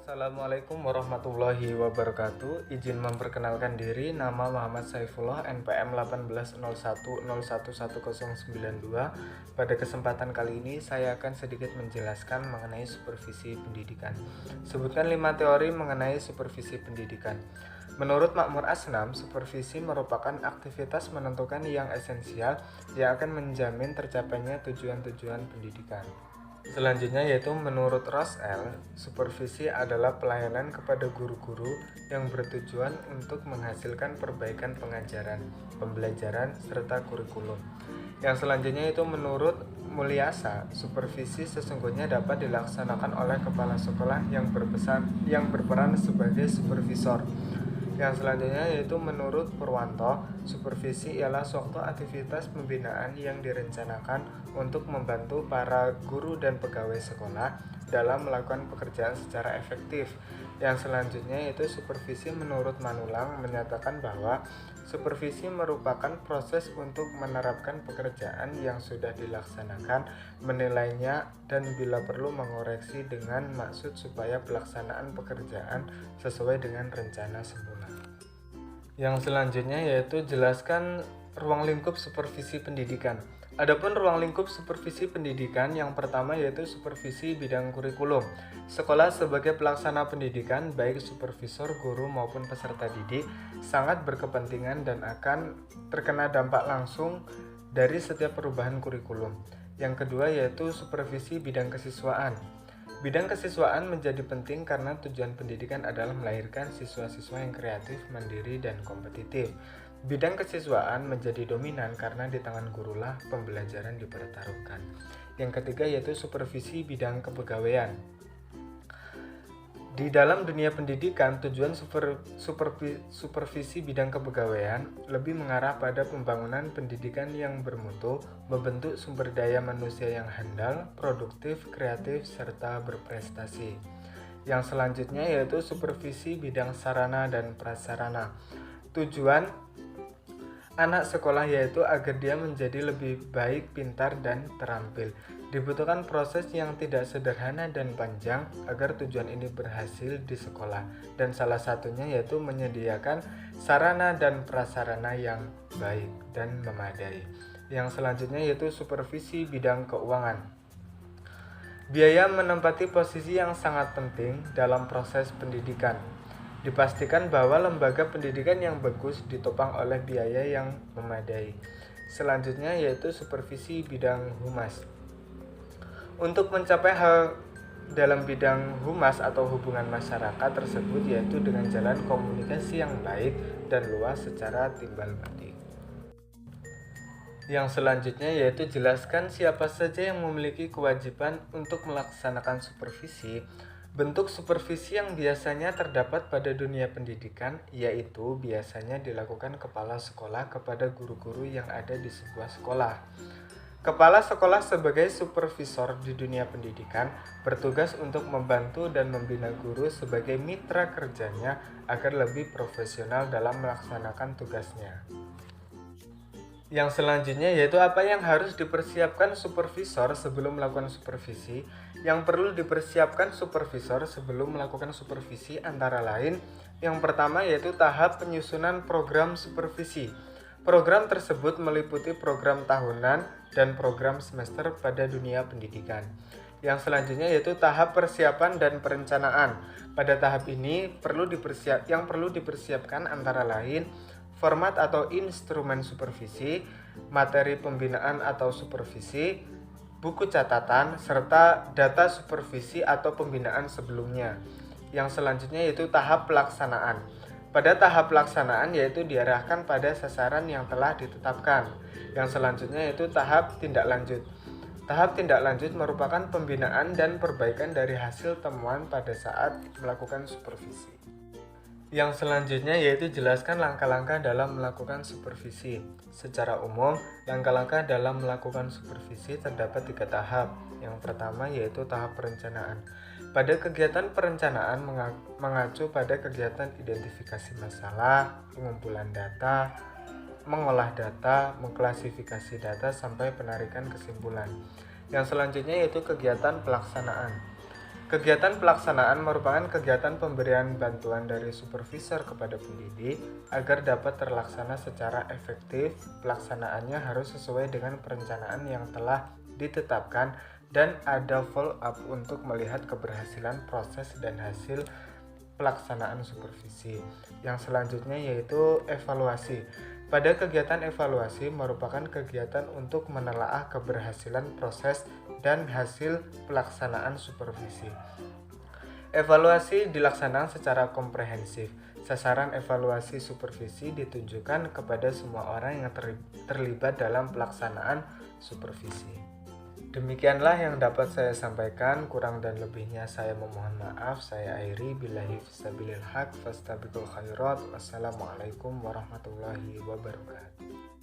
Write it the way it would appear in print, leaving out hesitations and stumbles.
Assalamualaikum warahmatullahi wabarakatuh. Izin memperkenalkan diri, nama Muhammad Saifullah, NPM 180101111092. Pada kesempatan kali ini saya akan sedikit menjelaskan mengenai supervisi pendidikan. Sebutkan 5 teori mengenai supervisi pendidikan. Menurut Makmur Asnam, supervisi merupakan aktivitas menentukan yang esensial yang akan menjamin tercapainya tujuan-tujuan pendidikan. Selanjutnya yaitu menurut Rosel, supervisi adalah pelayanan kepada guru-guru yang bertujuan untuk menghasilkan perbaikan pengajaran, pembelajaran, serta kurikulum. Yang selanjutnya itu menurut Mulyasa, supervisi sesungguhnya dapat dilaksanakan oleh kepala sekolah yang berperan sebagai supervisor. Yang selanjutnya yaitu menurut Purwanto, supervisi ialah suatu aktivitas pembinaan yang direncanakan untuk membantu para guru dan pegawai sekolah dalam melakukan pekerjaan secara efektif. Yang selanjutnya yaitu supervisi menurut Manulang menyatakan bahwa supervisi merupakan proses untuk menerapkan pekerjaan yang sudah dilaksanakan, menilainya, dan bila perlu mengoreksi dengan maksud supaya pelaksanaan pekerjaan sesuai dengan rencana semula. Yang selanjutnya yaitu jelaskan ruang lingkup supervisi pendidikan. Adapun ruang lingkup supervisi pendidikan yang pertama yaitu supervisi bidang kurikulum. Sekolah sebagai pelaksana pendidikan, baik supervisor, guru maupun peserta didik, sangat berkepentingan dan akan terkena dampak langsung dari setiap perubahan kurikulum. Yang kedua yaitu supervisi bidang kesiswaan. Bidang kesiswaan menjadi penting karena tujuan pendidikan adalah melahirkan siswa-siswa yang kreatif, mandiri, dan kompetitif. Bidang kesiswaan menjadi dominan karena di tangan gurulah pembelajaran dipertaruhkan. Yang ketiga yaitu supervisi bidang kepegawaian. Di dalam dunia pendidikan, tujuan supervisi bidang kepegawaian lebih mengarah pada pembangunan pendidikan yang bermutu, membentuk sumber daya manusia yang handal, produktif, kreatif, serta berprestasi. Yang selanjutnya yaitu supervisi bidang sarana dan prasarana. Tujuan anak sekolah yaitu agar dia menjadi lebih baik, pintar, dan terampil. Dibutuhkan proses yang tidak sederhana dan panjang agar tujuan ini berhasil di sekolah, dan salah satunya yaitu menyediakan sarana dan prasarana yang baik dan memadai. Yang selanjutnya yaitu supervisi bidang keuangan. Biaya menempati posisi yang sangat penting dalam proses pendidikan. Dipastikan bahwa lembaga pendidikan yang bagus ditopang oleh biaya yang memadai. Selanjutnya yaitu supervisi bidang humas. Untuk mencapai hal dalam bidang humas atau hubungan masyarakat tersebut yaitu dengan jalan komunikasi yang baik dan luas secara timbal balik. Yang selanjutnya yaitu jelaskan siapa saja yang memiliki kewajiban untuk melaksanakan supervisi. Bentuk supervisi yang biasanya terdapat pada dunia pendidikan yaitu biasanya dilakukan kepala sekolah kepada guru-guru yang ada di sebuah sekolah. Kepala sekolah sebagai supervisor di dunia pendidikan bertugas untuk membantu dan membina guru sebagai mitra kerjanya agar lebih profesional dalam melaksanakan tugasnya. Yang selanjutnya yaitu apa yang harus dipersiapkan supervisor sebelum melakukan supervisi. Yang perlu dipersiapkan supervisor sebelum melakukan supervisi antara lain yang pertama yaitu tahap penyusunan program supervisi. Program tersebut meliputi program tahunan dan program semester pada dunia pendidikan. Yang selanjutnya yaitu tahap persiapan dan perencanaan. Pada tahap ini yang perlu dipersiapkan antara lain format atau instrumen supervisi, materi pembinaan atau supervisi, buku catatan, serta data supervisi atau pembinaan sebelumnya. Yang selanjutnya yaitu tahap pelaksanaan. Pada tahap pelaksanaan yaitu diarahkan pada sasaran yang telah ditetapkan. Yang selanjutnya yaitu tahap tindak lanjut. Tahap tindak lanjut merupakan pembinaan dan perbaikan dari hasil temuan pada saat melakukan supervisi. Yang selanjutnya yaitu jelaskan langkah-langkah dalam melakukan supervisi. Secara umum, langkah-langkah dalam melakukan supervisi terdapat 3 tahap. Yang pertama yaitu tahap perencanaan. Pada kegiatan perencanaan mengacu pada kegiatan identifikasi masalah, pengumpulan data, mengolah data, mengklasifikasi data sampai penarikan kesimpulan. Yang selanjutnya yaitu kegiatan pelaksanaan. Kegiatan pelaksanaan merupakan kegiatan pemberian bantuan dari supervisor kepada pendidik agar dapat terlaksana secara efektif. Pelaksanaannya harus sesuai dengan perencanaan yang telah ditetapkan dan ada follow up untuk melihat keberhasilan proses dan hasil pelaksanaan supervisi. Yang selanjutnya yaitu evaluasi. Pada kegiatan evaluasi merupakan kegiatan untuk menelaah keberhasilan proses dan hasil pelaksanaan supervisi. Evaluasi dilaksanakan secara komprehensif. Sasaran evaluasi supervisi ditujukan kepada semua orang yang terlibat dalam pelaksanaan supervisi. Demikianlah yang dapat saya sampaikan, kurang dan lebihnya saya memohon maaf. Saya akhiri, billahi fisabilil haq fastabiqul khairat. Wassalamualaikum warahmatullahi wabarakatuh.